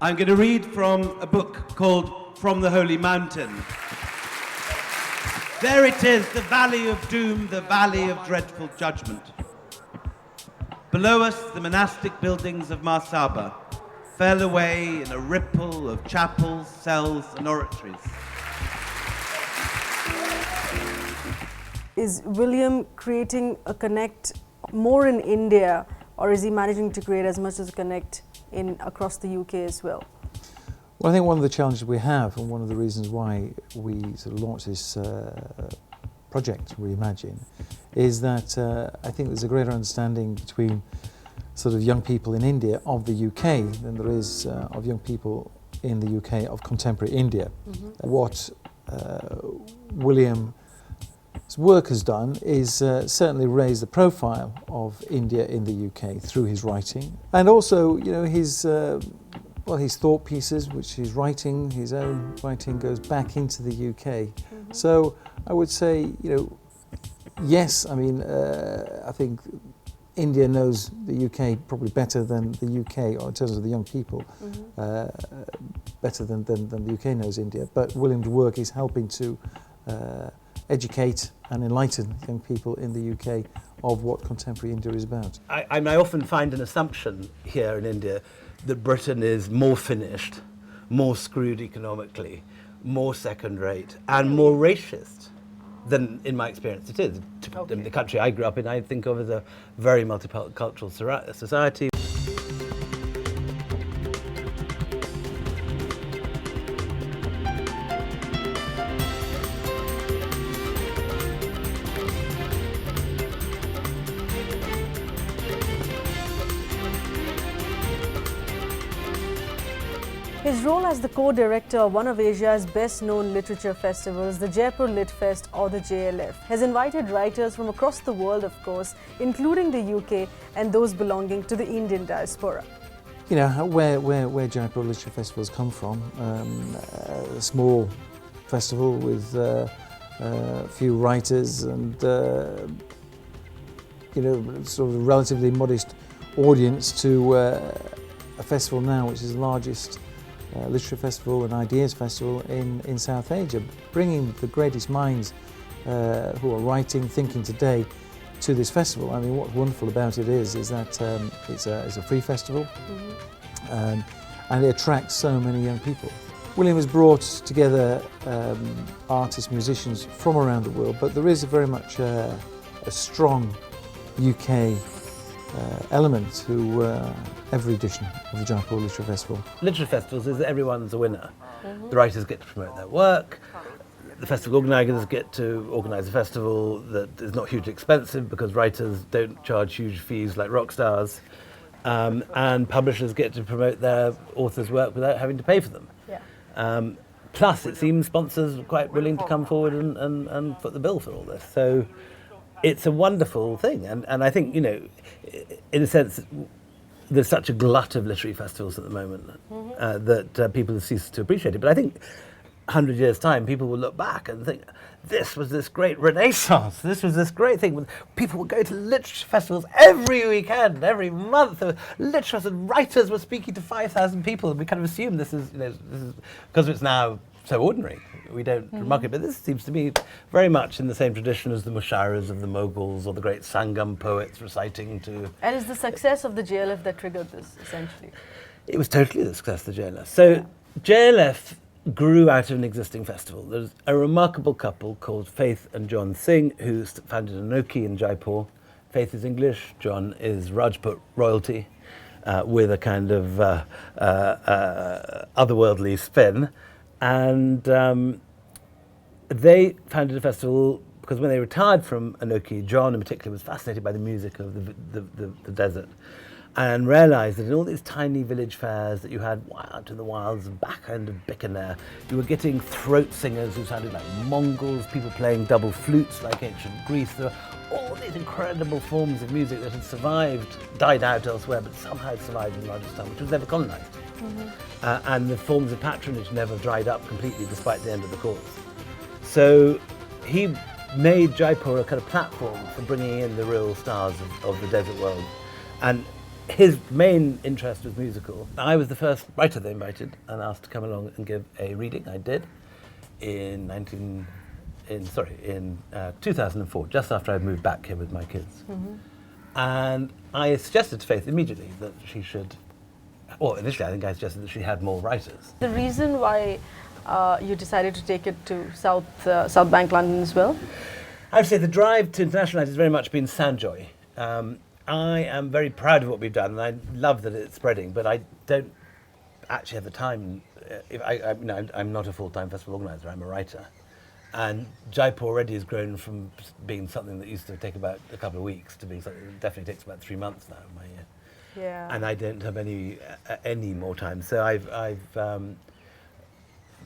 I'm going to read from a book called From the Holy Mountain. There it is, the valley of doom, the valley of dreadful judgment. Below us, the monastic buildings of Marsaba fell away in a ripple of chapels, cells, and oratories. Is William creating a connect more in India, or is he managing to create as much as a connect across the UK as well? Well, I think one of the challenges we have, and one of the reasons why we sort of launched this project, Reimagine, is that I think there's a greater understanding between sort of young people in India of the UK than there is of young people in the UK of contemporary India. Mm-hmm. What William's work has done is certainly raise the profile of India in the UK through his writing, and also, you know, his thought pieces, which his own writing goes back into the UK. Mm-hmm. So I would say, you know, yes, I mean, I think India knows the UK probably better than the UK, or in terms of the young people, mm-hmm. Better than the UK knows India. But William's work is helping to educate and enlighten young people in the UK of what contemporary India is about. I often find an assumption here in India that Britain is more finished, more screwed economically, more second-rate, and more racist than, in my experience, it is. Okay. The country I grew up in, I think of as a very multicultural society. His role as the co-director of one of Asia's best-known literature festivals, the Jaipur Lit Fest or the JLF, has invited writers from across the world, of course, including the UK and those belonging to the Indian diaspora. You know, where Jaipur Literature Festivals come from, a small festival with a few writers and, you know, sort of a relatively modest audience to a festival now which is the largest literature festival and ideas festival in South Asia, bringing the greatest minds who are writing, thinking today to this festival. I mean, what's wonderful about it is that it's a free festival, mm-hmm. And it attracts so many young people. William has brought together artists, musicians from around the world, but there is very much a strong UK element to every edition of the Jaipur Literature Festival. Literature festivals is that everyone's a winner. Mm-hmm. The writers get to promote their work, the festival organisers get to organise a festival that is not hugely expensive because writers don't charge huge fees like rock stars, and publishers get to promote their authors' work without having to pay for them. Yeah. Plus, it seems sponsors are quite willing to come forward and foot the bill for all this. So it's a wonderful thing, and I think, you know, in a sense, there's such a glut of literary festivals at the moment, mm-hmm. That people have ceased to appreciate it. But I think 100 years' time, people will look back and think, this was this great renaissance, this was this great thing. People would go to literature festivals every weekend, every month. Literarians and writers were speaking to 5,000 people, and we kind of assume this is because it's now so ordinary. We don't mm-hmm. remark it, but this seems to be very much in the same tradition as the Mushairas of the Mughals or the great Sangam poets reciting to... And it's the success of the JLF that triggered this, essentially. It was totally the success of the JLF. So JLF grew out of an existing festival. There's a remarkable couple called Faith and John Singh who founded Anoki in Jaipur. Faith is English, John is Rajput royalty with a kind of otherworldly spin. And they founded a festival because when they retired from Anoki, John in particular was fascinated by the music of the desert and realised that in all these tiny village fairs that you had out in the wilds and back end of Bikaner, you were getting throat singers who sounded like Mongols, people playing double flutes like ancient Greece. There were all these incredible forms of music that had survived, died out elsewhere, but somehow survived in Rajasthan, which was never colonised. Mm-hmm. And the forms of patronage never dried up completely despite the end of the course. So he made Jaipur a kind of platform for bringing in the real stars of the desert world. And his main interest was musical. I was the first writer they invited and asked to come along and give a reading. I did in 2004, just after I moved back here with my kids. And I suggested to Faith immediately that she should, well, initially I think I suggested that she had more writers. The reason why you decided to take it to South Bank, London as well? I would say the drive to internationalise has very much been Soundjoy. I am very proud of what we've done, and I love that it's spreading, but I don't actually have the time. I'm not a full-time festival organiser, I'm a writer. And Jaipur already has grown from being something that used to take about a couple of weeks to being something that definitely takes about 3 months now in my year. Yeah. And I don't have any more time. So I've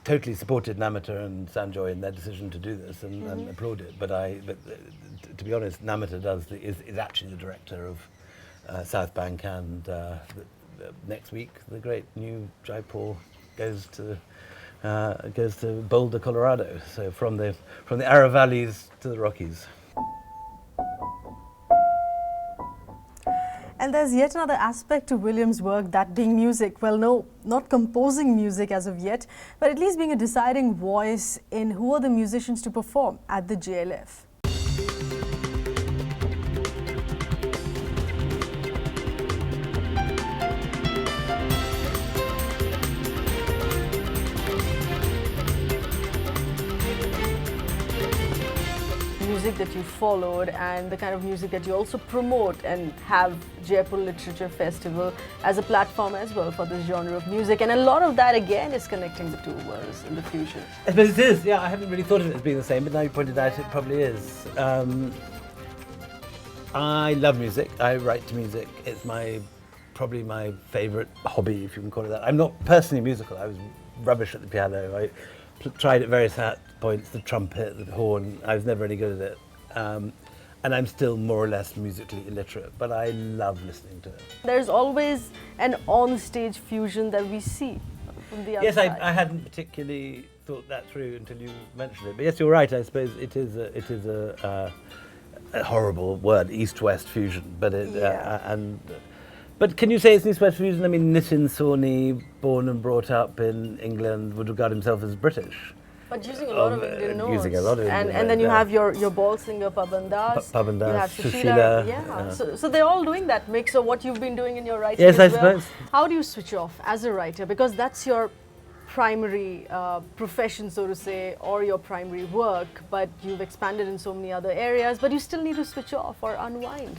totally supported Namatar and Soundjoy in their decision to do this and applaud it. But to be honest, Namatar is actually the director of South Bank, and next week the great new Jaipur goes to Boulder, Colorado. So from the Ara valleys to the Rockies. And there's yet another aspect to William's work, that being music. Well, no, not composing music as of yet, but at least being a deciding voice in who are the musicians to perform at the JLF. Music that you followed and the kind of music that you also promote and have Jaipur Literature Festival as a platform as well for this genre of music, and a lot of that again is connecting the two worlds in the future. But it is, yeah, I haven't really thought of it as being the same, but now you pointed out it probably is. I love music, I write to music, it's probably my favourite hobby, if you can call it that. I'm not personally musical, I was rubbish at the piano, I tried at various points, the trumpet, the horn. I was never any good at it. And I'm still more or less musically illiterate, but I love listening to it. There's always an on-stage fusion that we see from the outside. Yes, I hadn't particularly thought that through until you mentioned it. But yes, you're right, I suppose it is a horrible word, East-West fusion. But But can you say it's an East-West fusion? I mean, Nitin Sawhney, born and brought up in England, would regard himself as British. But using a lot of Indian notes. Using a lot of Indian and then you have your ball singer Paban Das. Paban Das, you have Sushila. Yeah. So they're all doing that mix of what you've been doing in your writing yes, as I well. suppose. How do you switch off as a writer? Because that's your primary profession, so to say, or your primary work, but you've expanded in so many other areas, but you still need to switch off or unwind.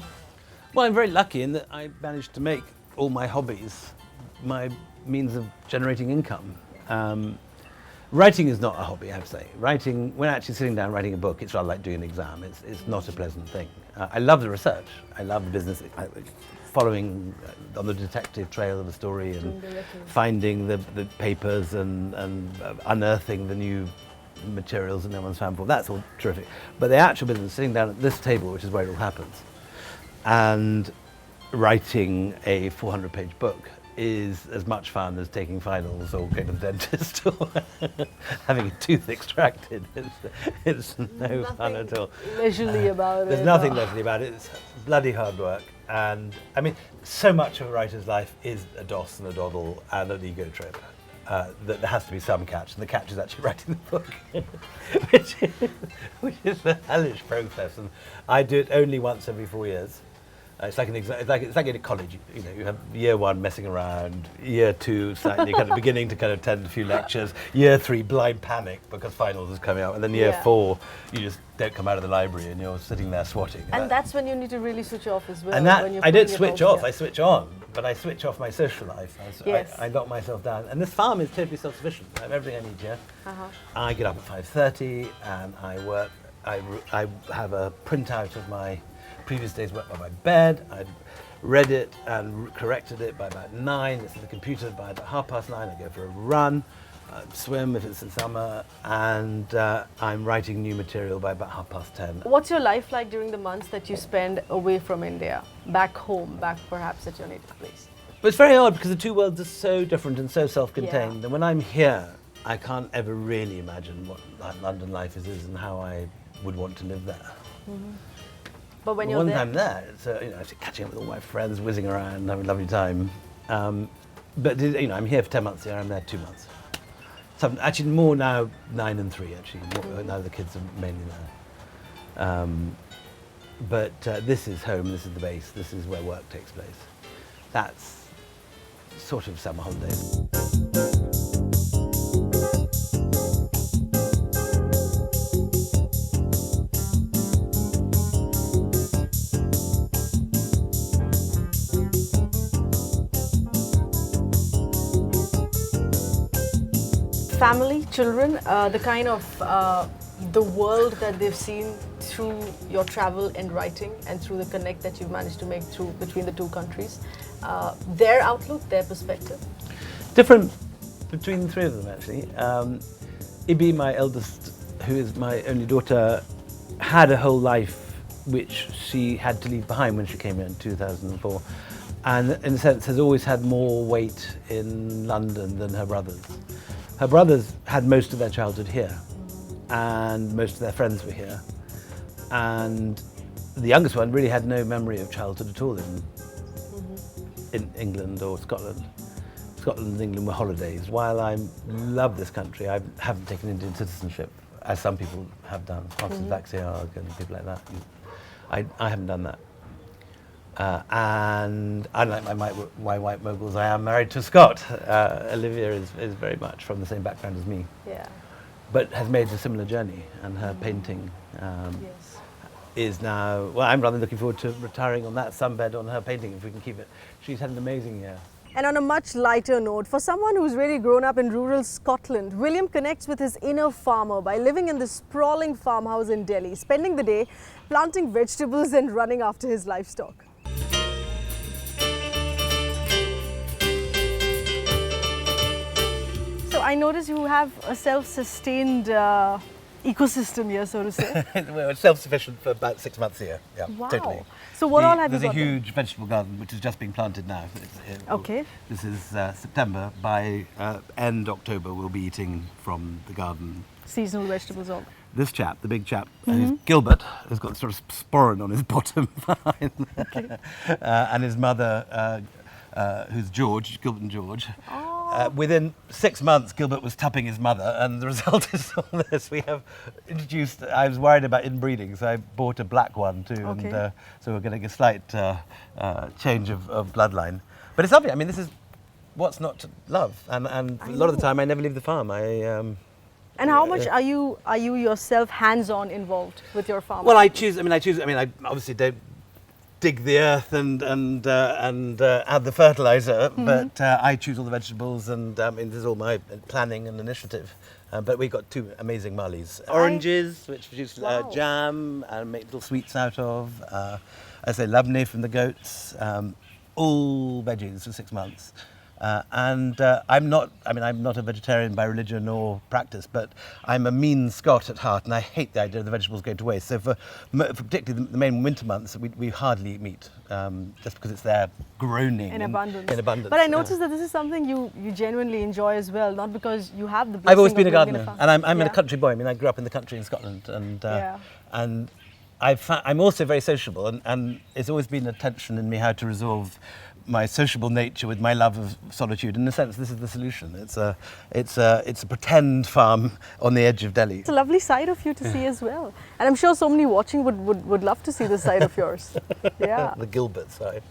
Well, I'm very lucky in that I managed to make all my hobbies my means of generating income. Writing is not a hobby, I have to say. Writing, when actually sitting down writing a book, it's rather like doing an exam. It's not a pleasant thing. I love the research. I love the business, following on the detective trail of a story and finding the papers and unearthing the new materials that no one's found before. That's all terrific. But the actual business, sitting down at this table, which is where it all happens, and writing a 400-page book is as much fun as taking finals or going to the dentist or having a tooth extracted. It's no fun at all. Leisurely about it. There's nothing leisurely about it. It's bloody hard work. And I mean, so much of a writer's life is a DOS and a doddle and an ego trip. That there has to be some catch, and the catch is actually writing the book, which is a hellish process. And I do it only once every 4 years. It's like in a college, you have year 1 messing around, year 2 slightly kind of beginning to kind of attend a few lectures, year 3 blind panic because finals is coming up, and then year 4 you just don't come out of the library and you're sitting there swatting. And that's when you need to really switch off as well. And that, I don't switch off, I switch on, but I switch off my social life. I lock myself down. And this farm is totally self-sufficient. I have everything I need here. I get up at 5:30 and I work. I have a printout of my previous day's work by my bed. I'd read it and corrected it by about 9. It's in the computer by about 9:30. I go for a run, swim if it's in summer, and I'm writing new material by about 10:30. What's your life like during the months that you spend away from India, back home, back perhaps at your native place? But it's very odd because the two worlds are so different and so self-contained. And when I'm here, I can't ever really imagine what London life is and how I would want to live there. But when you're One there, time there, it's actually catching up with all my friends, whizzing around, having a lovely time. But I'm here for 10 months here. I'm there 2 months. So I'm actually more now 9 and 3. Actually, now the kids are mainly there. But this is home. This is the base. This is where work takes place. That's sort of summer holidays. family, children, the kind of the world that they've seen through your travel and writing and through the connect that you've managed to make through between the two countries, their outlook, their perspective? Different between the three of them, actually. Ibi, my eldest, who is my only daughter, had a whole life which she had to leave behind when she came here in 2004. And in a sense has always had more weight in London than her brothers. Her brothers had most of their childhood here, and most of their friends were here. And the youngest one really had no memory of childhood at all in England or Scotland. Scotland and England were holidays. While I love this country, I haven't taken Indian citizenship, as some people have done, Francis Vaxiarg and people like that. I haven't done that. And unlike my white moguls, I am married to a Scot. Olivia is very much from the same background as me, but has made a similar journey, and her painting is now, well, I'm rather looking forward to retiring on that sunbed on her painting, if we can keep it. She's had an amazing year. And on a much lighter note, for someone who's really grown up in rural Scotland, William connects with his inner farmer by living in this sprawling farmhouse in Delhi, spending the day planting vegetables and running after his livestock. So I notice you have a self-sustained ecosystem here, so to say. We're self-sufficient for about 6 months a year. Yeah, wow. Totally. So what all have you got? There's a huge vegetable garden which is just being planted now. Okay. This is September. By end October, we'll be eating from the garden. Seasonal vegetables all. This chap, the big chap, Gilbert, has got sort of sporran on his bottom. And his mother, who's George, Gilbert and George. Within 6 months, Gilbert was tupping his mother, and the result is all this. We have introduced, I was worried about inbreeding, so I bought a black one too, and so we're getting a slight change of bloodline. But it's lovely. I mean, this is what's not to love, and a lot of the time I never leave the farm. And how much are you yourself hands-on involved with your farm? Well, I obviously don't dig the earth and add the fertilizer, but I choose all the vegetables, and this is all my planning and initiative. But we've got 2 amazing malis. Oranges, which produce jam and make little sweets out of. I say labneh from the goats. All veggies for 6 months. I'm not a vegetarian by religion or practice, but I'm a mean Scot at heart, and I hate the idea of the vegetables going to waste. So for particularly the main winter months, we hardly eat meat, just because it's there groaning in abundance. But I noticed that this is something you genuinely enjoy as well, not because you have the blessing. I've always been a of gardener, and I'm a country boy. I mean, I grew up in the country in Scotland, and I'm also very sociable, and it's always been a tension in me how to resolve my sociable nature with my love of solitude. In a sense, this is the solution. It's a pretend farm on the edge of Delhi. It's a lovely side of you to see as well. And I'm sure so many watching would love to see this side of yours. Yeah. The Gilbert side.